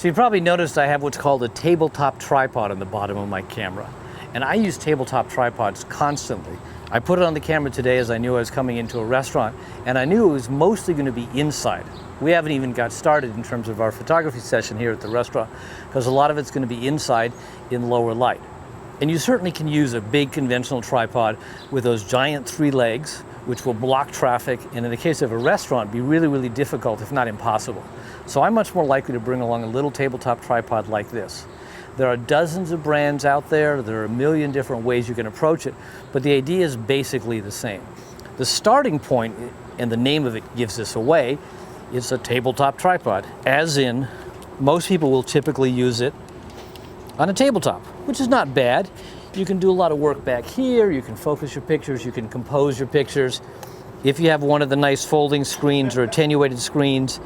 So you probably noticed I have what's called a tabletop tripod on the bottom of my camera. And I use tabletop tripods constantly. I put it on the camera today as I knew I was coming into a restaurant, and I knew it was mostly going to be inside. We haven't even got started in terms of our photography session here at the restaurant, because a lot of it's going to be inside in lower light. And you certainly can use a big conventional tripod with those giant 3 legs, which will block traffic, and in the case of a restaurant, be really, really difficult, if not impossible. So I'm much more likely to bring along a little tabletop tripod like this. There are dozens of brands out there. There are a million different ways you can approach it, but the idea is basically the same. The starting point, and the name of it gives this away, is a tabletop tripod, as in most people will typically use it on a tabletop, which is not bad. You can do a lot of work back here, you can focus your pictures, you can compose your pictures. If you have one of the nice folding screens or attenuated screens,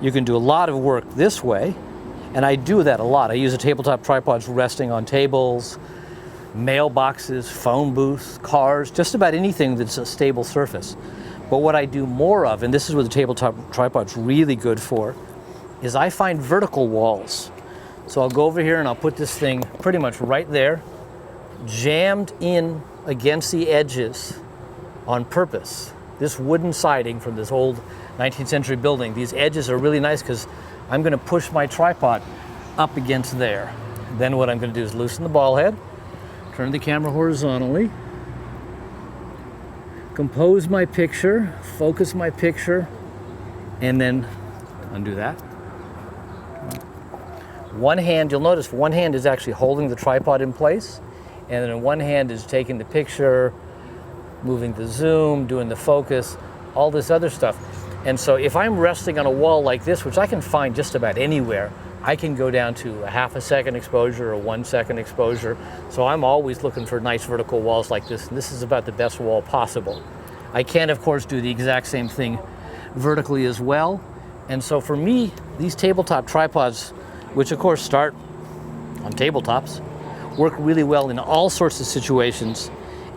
you can do a lot of work this way, and I do that a lot. I use a tabletop tripods resting on tables, mailboxes, phone booths, cars, just about anything that's a stable surface. But what I do more of, and this is what the tabletop tripod's really good for, is I find vertical walls. So I'll go over here and I'll put this thing pretty much right there, jammed in against the edges on purpose. This wooden siding from this old 19th century building, these edges are really nice because I'm going to push my tripod up against there. Then what I'm going to do is loosen the ball head, turn the camera horizontally, compose my picture, focus my picture, and then undo that. One hand, you'll notice one hand is actually holding the tripod in place, and then one hand is taking the picture, moving the zoom, doing the focus, all this other stuff. And so if I'm resting on a wall like this, which I can find just about anywhere, I can go down to a ½ second exposure or 1 second exposure. So I'm always looking for nice vertical walls like this, and this is about the best wall possible. I can, of course, do the exact same thing vertically as well. And so for me, these tabletop tripods, which of course start on tabletops, work really well in all sorts of situations.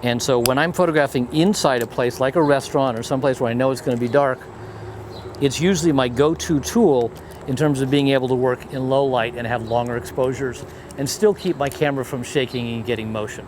And so when I'm photographing inside a place like a restaurant or someplace where I know it's going to be dark, it's usually my go-to tool in terms of being able to work in low light and have longer exposures and still keep my camera from shaking and getting motion.